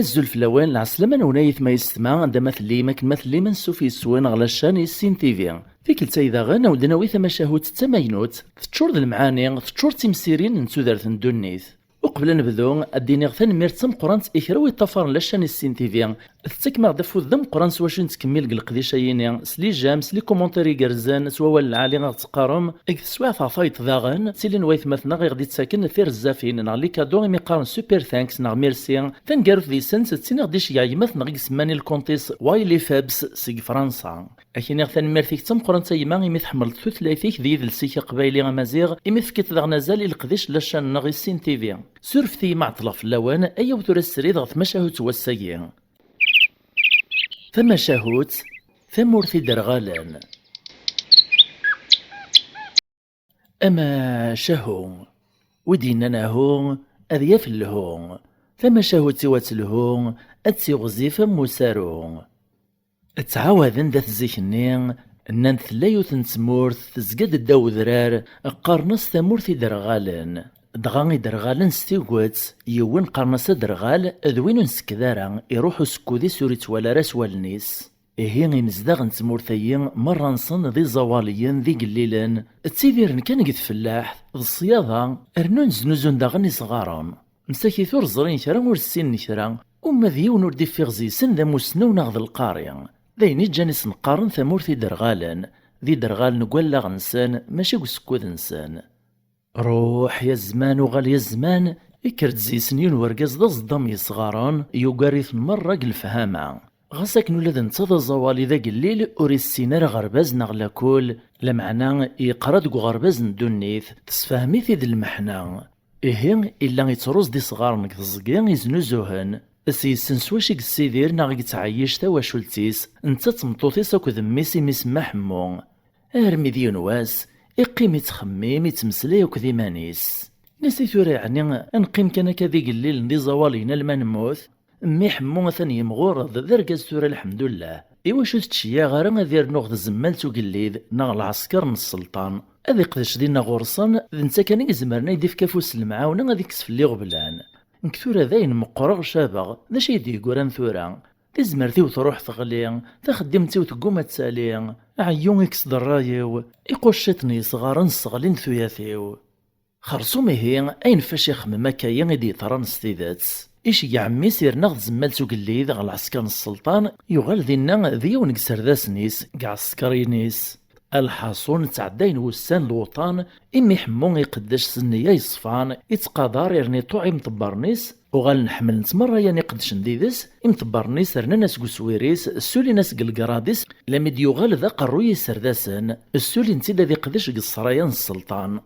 الزلف لوان العسلامة نونايث ما يستمع عندما مثلي ما كنمثلي من سوفي السوان على الشان يسين تيفي في كلتا إذا غانا ودناوي ثما شهوت التماينوت تشور المعاني تشور تمسيرين نتودرت ندونيث وقبل نبدو اديني غثان ميرتم قرانت إكراوي طفر لاشان السين تيفي تتكما دفو ذم قران سواشن تكمل قلقديشايين سلي جام سلي كومونتاري قرزان سوا العالي غتقارم سوا فايت ضاغن سيلين ويث مثنا غادي تساكن ثير الزافين نغ لي كادو مي قارن سوبر ثانكس نغ ميرسي تنقارف ذي سنس تسيني غدي شي يمث نغ سماني الكونتيس وايلي فابس سيك فرنسا اكيني غثان ميرتيك تم قران تايما يمث حمل ثلاثيك ذي السيكا قبايلي غمازيغ يمث كيت ذا نزال القديش لاشان نغ السين تيفي سورفتي مع طلف اللوان اي وثور السريد غث مشاهوت والسيين ثم شاهوت ثمورثي درغالان أما شهو ودينا ناهو أذياف اللهو ثم شاهوت سوات اللهو أتسي غزيف مسارو تعاوذن ذات زيكنين أنان ثلايوث نتمورث تزقد الداو ذرار قارنس ثمورثي درغالان دغاني درغالن ستيوغوت يوين قرنسا درغال ذوين نسكدارا يروحو سكودي سوريت ولا راس والنيس إهي مزداغ نتمورثيين مرة نصن ذي زواليين ذي قليلن التيفيرن كان قد فلاح ذي الصياضة ارنون زنوزون داغني صغارون مساكي ثور زرين كرا ور السن كرا وما ذيون ور دي فيغزيسن ذا مسنو ناغذ القارية ذيني جانيس نقارن ثمورثي درغالن ذي درغال نقول لاغ نسان ماشي سكود نسان روح يا الزمان وغال يا الزمان اكرت زي سنين ورقاز ذا صدام يصغارون يوقاريث مرة الفهامة غاساك نولاد نتظى زوالي ذا قليل وريسينار غرباز نغلا كل لمعنى يقرد غرباز ندونيث تسفهمي في ذي المحنة إهين إلا يتروز دي صغارنك تزقين يزنوزوهن السيسن سواشيك السيدير ناغ يتعيش توا شلتيس انتا تمطوطيس اكو ذميسي ميسما حمو ارمي ديون واس يقيم يتخمم يتمسلي وكذي مانيس نسي ثوري يعني نقيم كان كذي قليل ندي زوالينا لما نموت مي حمو ثاني يمغور ذرقاز ثوري الحمد لله إوا شو تشيا غير ذير نوغ زمالتو قليد ناغ العسكر من السلطان هذي قداش دينا غورصان ذنتا كان يزمرنا يديف كافوس المعاونة غادي كسف اللي غبلان نكثورا ذاين مقرغ شابغ ذا شي دي قران ثورا تزمرتي وتروح ثغلي تخدمتي وتقوم تسالي عيون يكس درايو يقشتني صغارا صغلين ثياثيو خرصومي هي اين فاش يخمم كايا غادي تران ستيدات ايش يا عمي سير ناخذ زمالتو قليد غا العسكر السلطان يغال دينا ذيون كسر ذاسنيس كاع السكرينيس الحاصون تعدين وسان الوطن إمي حمون يقداش سنية يصفان يتقادر يرني طوعي مطبرنيس وغال نحمل نتمرة يعني قدش نديدس مطبرنيس رنا ناس قسويريس السولي ناس قلقراديس لامد يغال ذا قروي سرداسن السولي نتيدا ذي قدش قصرايان السلطان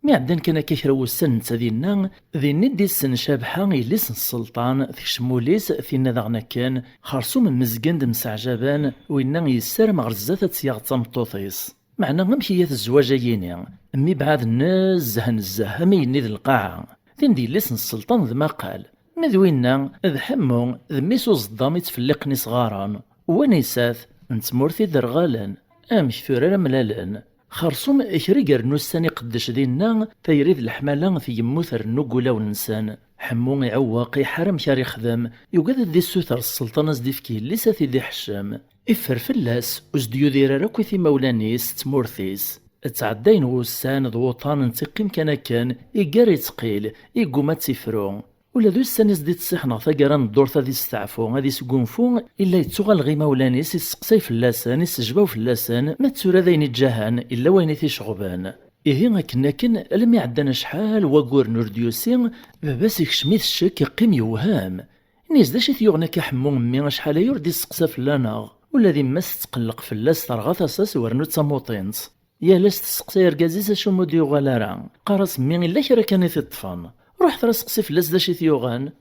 مي عندن كان كيكرا وسان نتادينا ذي ندي السن شابحة يليس السلطان في شموليس فينا ذغنا كان خرصو من مزقند مسعجبان وإنا يسار مغرزات تسياغ تمطوطيس معنا غمشيات الزواجيين مي بعد الناس زهن الزهة ميني ذي القاعة ذي ندي ليس السلطان ذي ما قال مذوينا ذ حمو ذ ميسو الصدام يتفلقني صغارا ونيساث نتمورثي درغالا امش ثورا ملالان خرصوم إكريقر نوساني قدش دينا تيريد الحمالة في يموثر نقولا ونسان حمو يعواقي حرم كاري خدم يوجد دي السوثر السلطنة زديفكي ليس في دي حشام إفر فلاس وزديو دير راكو في مولانيس تمورثيس تعدين وسان ضوطان انتقيم كان إيقاري تقيل إيقوما تسفرو ولا ذو السانيس دي تصيحنا ثقران الدور ذي استعفو غادي سقونفو إلا يتوغل غي مولانيس يسقسي فلاسان يسجباو فلاسان ما تسورا ذين الجهان إلا وين شغبان إيه كن لم يعدنا شحال وقور نورديوسين بس يكشميث الشك يقيم يوهام نيز داش يثيغنا كحمو مي شحال يردي يسقسا فلانا ولا ذي مس تقلق فلاس ترغى ثاساس ورنو تساموطينت يا لاس تسقسي ركازيس شو موديو غالارا قارس مي إلا كرا كان يثطفن روح ترسقسي فلاس داش يثيوغان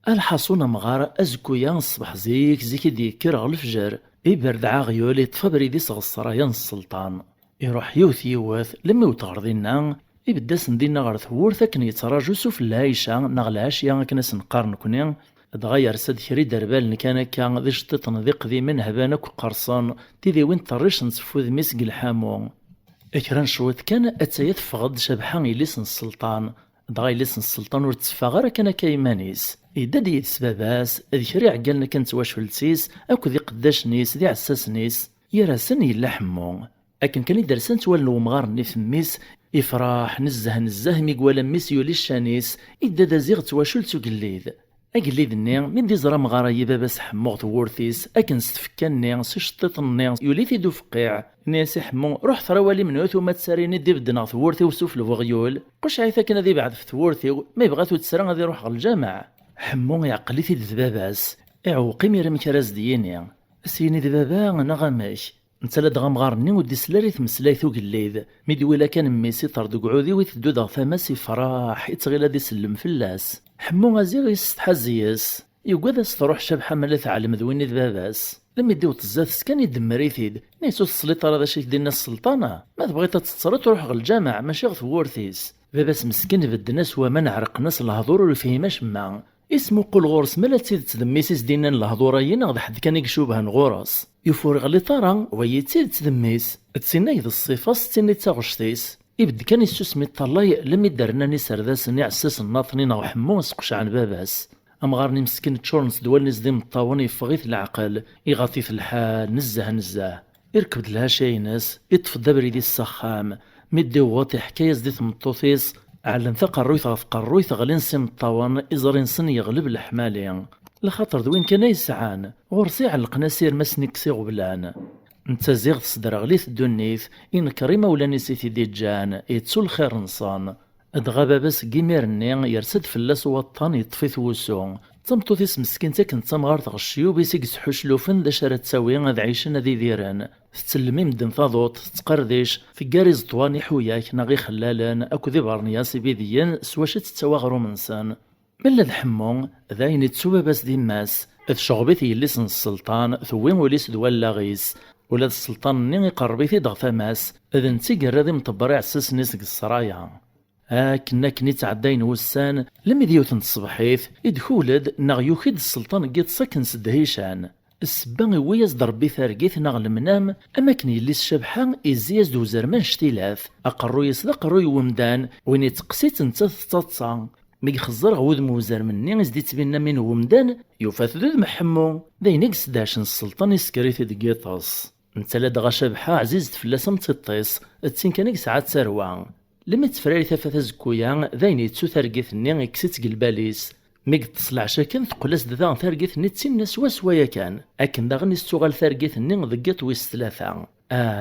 الحصون مغار أزكويا الصبح زيك ديكر غ الفجر يبرد عاغيول يطفى بريدي صغ الصرايان السلطان يروح يوث يوث لما يوتغرضينا يبدا سندينا غير ثورثا كن يتراجو سوف الهايشة نغلاش يا كناس نقارن كوني تغير سد كري دربال كان كان ذي شطط ذي قذي من هبانك وقرصان تيذي وين طريش نسفوذ مسق الحامو اكران شوت كان اتايت فغد شبحان يليس السلطان دغا يلس السلطان ور تسفى غير كان كيمانيس يدا ديال سباباس ذي كري عقلنا كانت واشولتيس اكو ذي قداش نيس ذي عساس نيس يراسن يلا حمو اكن كان يدرسن توالو مغار ني فميس يفرح نزه ميقوالا ميس يولي الشانيس يدا دا زيغ تواشلتو قليد أقليد ني من دي زرا مغارا باباس حمو ثورثيس أكن ستفكان ني سشطيط ني يولي تيدو فقيع ناس حمو روح ثروالي من عوث وما تساريني دي بدنا ثورثي وسوف الفغيول قش عيثا كان ذي بعد في ثورثي ما يبغاتو تسرى غادي يروح غل الجامع حمو يعقلي في ذباباس اعوقي ميرا مكراز ديني سيني ذبابا نغماش نتا لا دغا ودي سلاري تمسلايثو قليد ميدي ولا كان ميسي طرد قعودي ويتدو دغ ثماس يفراح يتغيلا دي سلم فلاس حمو غازيغ يستحزيس يقعد تروح شبحه مالا تعلم ذويني ذباباس لما يديو تزاف كان يدمر يثيد نيسو السليطه هذا شي ديالنا السلطانه ما تبغيت تتصرى تروح غل الجامع ماشي غير ثورثيس باباس مسكين بد ناس وما نعرق ناس الهضور ولا فيهماش ما اسمو قول غورس مالا تزيد تدميسيس ديالنا الهضوريين غد حد كان يشوبها غورس يفورغ لي طارا ويتزيد تدميس تسينا يد الصفاص تسيني تاغشتيس يبد كان يسوسمي طلاي لم يدرنا ني سرداسني عساس الناطنين وحمو سقش عن باباس امغارني مسكين تشورنس دوال نزدي مطاون يفغيث العقل يغطي في الحال نزه يركب لها شي ناس يطفى دبري دي السخام مدي واطي حكايه زدي مطوثيس علم ثقرويث غف قرويث غلين سي مطاون ازرين سن يغلب الحمالين لخاطر دوين كان يسعان غرسي علقنا سير مسنكسي غبلان نتا زيغ تصدر غليث الدنيث إن كريمة ولا نسيتي دي جان يتسو الخير نصان أدغا باباس كيميرني يرسد فلاس وطان يطفي ثوسو تمطوثيس مسكين تاكن تمغار تغشيو بيسيك سحوشلوفن دا شارة تساوي غاد عيشن ذي ديران تتسلمي مدن ثاضوط تقرديش في كاريز طواني حوياك ناغي خلالان أكو ذي بارنياس بيديان سواشت تتساوى غرو منسان ملا الحمو ذاين يتسو باباس دي ماس إذ شغبيث يليسن السلطان ثوين وليس دوال لاغيس ولاد السلطان ني يقربيثي دغ ثماس إذا نتي قرادي مطبري عساس نيس السرايا كني تعداين وسان لم يديوثن الصبحيث يدخولد ناغ يوخيد السلطان قيت ساكن سدهيشان السبان وياز ضربي ثارقيث ناغ المنام أما كني اللي الشبحان إزياز دو زرمان شتيلاث أقرو يصدق قروي ومدان وين يتقسيت نتا تتصا مي خزر غود موزر مني زدي تبينا من ومدان يوفاث ذو محمو داينيك سداشن السلطان يسكريث دقيطاس نتا لا دغا شبحة عزيزت فلاسا متطيس تسين كانيك ساعات سروان لما تفراري ثافا زكويا ذاين يتسو ثارقيث ني يكسيت قلباليس ميك تصلع شاكن تقلاس ذا ثارقيث ني تسين سوا كان اكن داغني السوغال ثارقيث ني ضقيت ويس ثلاثة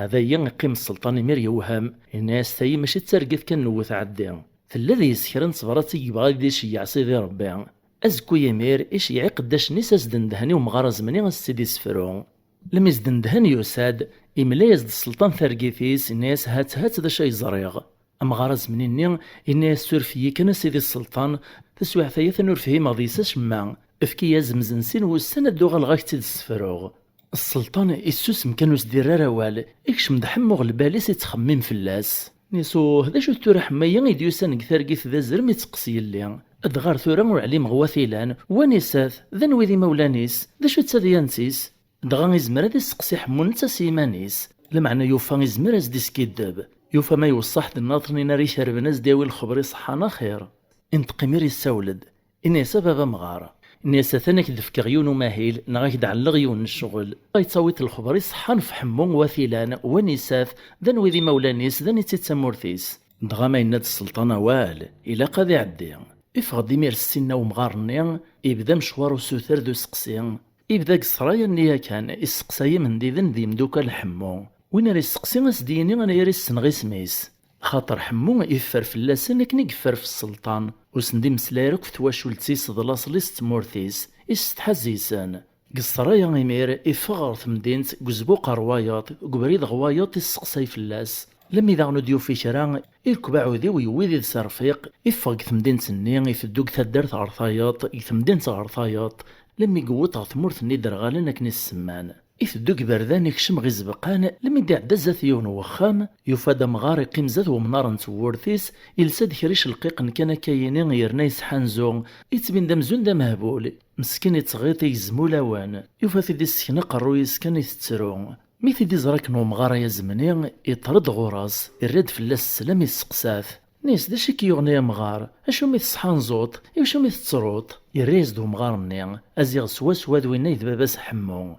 ذا يقيم السلطان مير يوهم الناس تاي ماشي تارقيث كان نوث عدي فالذي يسكرن صبراتي يبغى يدير شي سيدي ربي ازكو يمير ايش يعيق داش نيس ازدن دهني ومغارز مني السيدي سفرو لم يزدن دهن يوساد إملا يزد السلطان ثارقيثيس الناس هات ذا شي زريغ أم غرز مني الناس سورفيي كان سيدي السلطان تسوع ثيث نور فيه ماضيساش ما افكي يازم زنسين والسنة دوغ الغاك تيد السفروغ السلطان إسوس مكانو سدير روال إكش مدحمو غلباليس يتخمم فلاس نيسو هذا شو تورح مايا يديوسان ثارقيث ذا زرم يتقصي اللي أدغار ثورا وعلي مغواثيلان ونساث ذا نويذي مولانيس ذا شو تساديانسيس دغا يزمر هذا يسقسي حمو نتا سيمانيس لمعنى يوفا يزمر ازدي سكيداب يوفا ما يوصح الناطرين ناري شاربناز داوي الخبر صحانا خير انتقمير يساولد إني سبب مغارة إني ثانك دفك غيون وماهيل نغاك دعلغ غيون الشغل غيتصاويت الخبر صحان في حمو وثيلان ونساث ذا نويذي مولانيس ذا نتيتسامورثيس دغا ما يناد السلطانة وال إلا قاضي عدي إفغد يمير السنة ومغارني يبدا مشوار وسوثر دو سقسي يبدا قصرايا نيا كان يسقسايا من ديذن ذي مدوكا الحمو وين راه يسقسي اسديني انا يري السنغي سميس خاطر حمو يفر فلاسن كني يفر في السلطان وسندي مسلايرك في تواشولتيس ضلاصليس تمورثيس يستحزيسان قصرايا يمير يفغر ثمدينت قزبوق رواياط قبريد غواياط يسقساي فلاس لما إذا غنو ديو في شرا يركب عودي ويويذي سرفيق يفغ ثمدينت الني يفدوك ثدرت غرثاياط يثمدينت غرثاياط لما يقوط ثمورث ندر غالنا كني السمان إثدوك بردان يكشم غي زبقان لما يدع دزات يون وخام يفاد مغار يقيم زاد ومنار نتورثيس يلساد خريش القيق كان كاينين يرنايس حانزون يتبين دمزون دا مهبول مسكين يتغيط يزمو لوان يفاد دي السكنة قرويس كان يسترون ميثي دي زراك نو مغارة يا زمني يطرد غراس يرد فلاس السلام يسقساث نيس داشي كيغني مغار اشو مي تصحى نزوط وشو مي تتروط يريز دو مغارني ازيغ سوا دوينا يذباباس حمو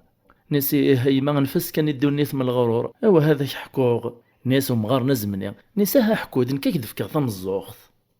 نسي هي ما نفس كان يدوني من الغرور او هذا حقوق ناس ومغار نزمني نساها حكود نكاك دفكا ثم الزوخ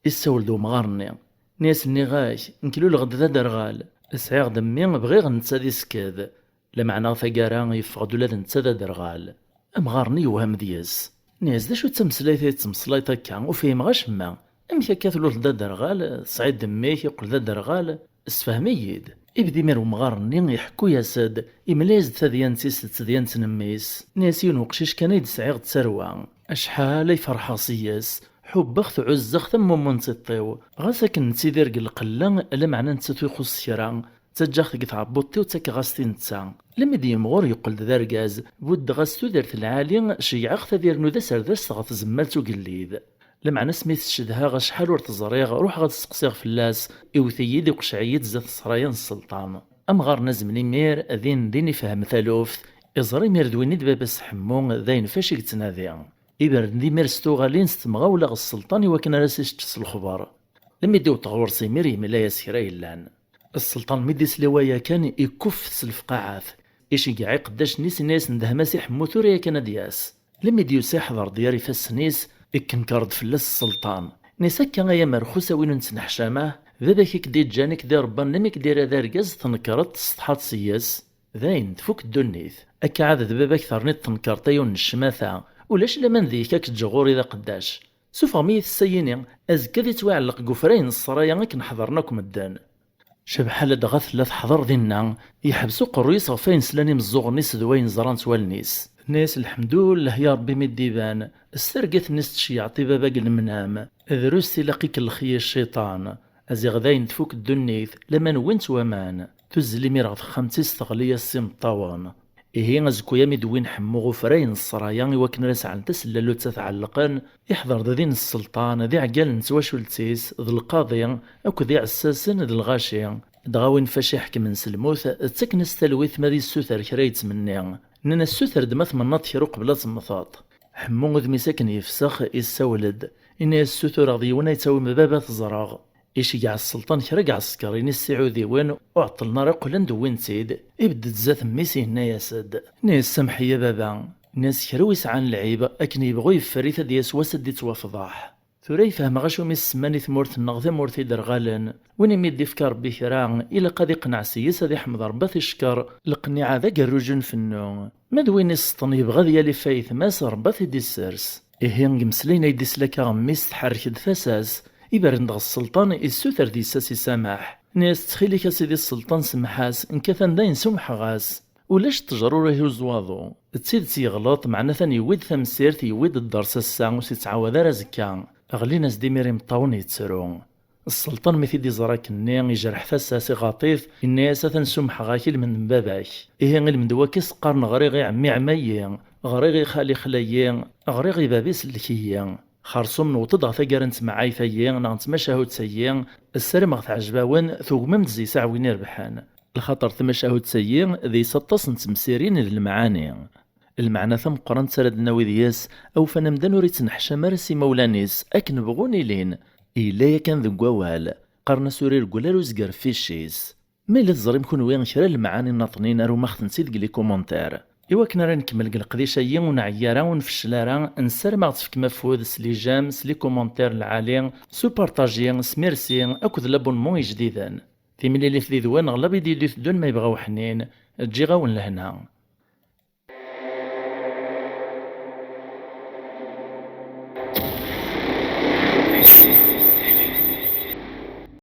يسول دو مغارني ناس ني غاش نكلو الغد ذا درغال اسعيغ دمي بغيغ نتسا دي سكاد لمعنى ثقارا يفقدو لا نتسا ذا درغال امغارني وهم دياس ناس دا شو تمسلايتا تمسلايتا كا وفيهم غاش ما امشي كاثلو ذا درغال صعيد دميك يقول ذا درغال اسفهميد إبدي مير ومغارني يحكو يا ساد إملاز تذيان سيس تذيان تنميس ناسيون وقشيش كان يدسعيغ تسروان أشحال يفرحا سياس حبخت عزخ ثم منسطيو غاساك نتيدير قلقلا ألا معنى نتساتو يخص شران تجاخ تقيت عبوطي وتاك غاستي نتسا لما دي مغور يقول داركاز بود غاستو دارت العالي شيعخ تذير نودا سردس غاث زمالتو قليد لمعنى سميث شدها غا شحال ور تزريغ روح غا تسقسيغ فلاس إوثيد وقشعيد زات صرايان السلطان أمغار نازمني مير أذين يفهم ثالوث إزري مير دويني دباباس حمون ذاين فاش يتنادي إبرد دي مير ستوغالين ستمغاولا السلطان وكان راسيش تس الخبر لما يديو تغور سيمير يملا ياسيرا يلان السلطان ميديس لوايا كان يكف سلفقاعات يشيقعي قداش ناس ندها مسيح موثوريا كان دياس لما يديو سيحضر دياري فاسنيس إكنكرد فلاس السلطان نسكا غايا مرخوسة وين نتنحشامه ذابا كيك دي جانك دي ربان لميك دير هذا رقاز تنكرت سطحات سياس ذاين تفوك الدنيث أكا عاد ذبابا كثر نيت تنكرتيون الشماثة ولاش لمن ذيكاك تجغوري ذا قداش سوفا مية السيني أزكا ذي توعلق قفرين الصرايا غيك حضرناكم الدان شبحال دغا ثلاث حضر دينا يحبسو قريص غفاين سلاني مزوغ نيس دوين زران توالنيس ناس الحمدولله يا ربي مديبان استرقت ناس تشيع طيبا المنام ذروستي لقيك الخي الشيطان ازيغ ذاين تفوك الدنيث لمن وينت ومان تزلي ميرغ خمتي استغلية السيم الطوان إيه غزكو يا مدوين حمو غفرين الصرايا وكن راس عن تسللو تتعلقن يحضر ذين السلطان ذي عقال نتواشو التيس ذي القاضي أكو ذي عساسن ذي الغاشي دغاوين فاش يحكم نسلموث تسكنس تلويث ماذي السوثر كرايت مني ننا السوثر دمث مناط كيرو قبل تمثاط حمو ذ مساكن يفسخ يسولد إن السوثر غضيونا يتساوي مبابا تزراغ يشيع السلطان كرقع السكرين السعودي وين وعطلنا رقلا دوين سيد يبدد زات ميسي هنا يا سد ناس سمحي يا بابا ناس كرويس عن العيب أكن يبغو يفريث دياس وسد يتوافضاح ثوري يفهم غاشو مي السماني ثمورت النغذ مورتي درغالن وين يمد يفكر بكرا إلا قد يقنع سيس هذي حمض رباث يشكر القناع ذاك الرجل في النوم ما دوين السطن يبغى ديالي فايث ماس رباث يدي السرس إيه مسلينا يديس لك ميس تحرك الفساس يبرد السلطان السوثر دي ساسي سامح ناس تخيلك سيدي السلطان سمحاس إن كثن داين سمح غاس ولاش تجرو راه يوزواضو تسيد سيغلط معنا ثاني يويد ثمسيرت يويد الدرس الساعة وسيتعاود رازكا أغلي ناس ديميري مطاون يتسرو السلطان مثيدي زراك النير يجرح فاساسي غطيف الناس ثنسمح غاكيل من باباك إيه غير من دواكيس قارن غريغي عمي عمي غريغي خالي خلايين غريغي بابيس الكيين خرصوم نوطد غا ثاقارنت معاي ثايين نغنتماشاهو تسيين السلام غا تعجباون ثوقمم تزي ساعة وين يربحان الخطر تماشاهو تسيين ذي سطاس نتمسيرين ذي المعاني المعنى ثم قران تسردنا وذياس أو فنمدن وريت نحشا مرسي مولانيس أكن بغوني لين إلا كان ذو قوال قرنا سوري القلال وزقر في الشيس ميلا تزريم كون وين شرا المعاني الناطنين أرو مخت نسيد قلي كومونتير إوا كنا راه نكمل القضية ونعيارا ونفشلارا نسر ما غتفك مفوذ سلي جام سلي كومونتير العالي سو بارطاجي سميرسي أكد لابونمون جديدا تيملي لي في ذوان غلب يدي دون ما يبغاو حنين تجي غاون لهنا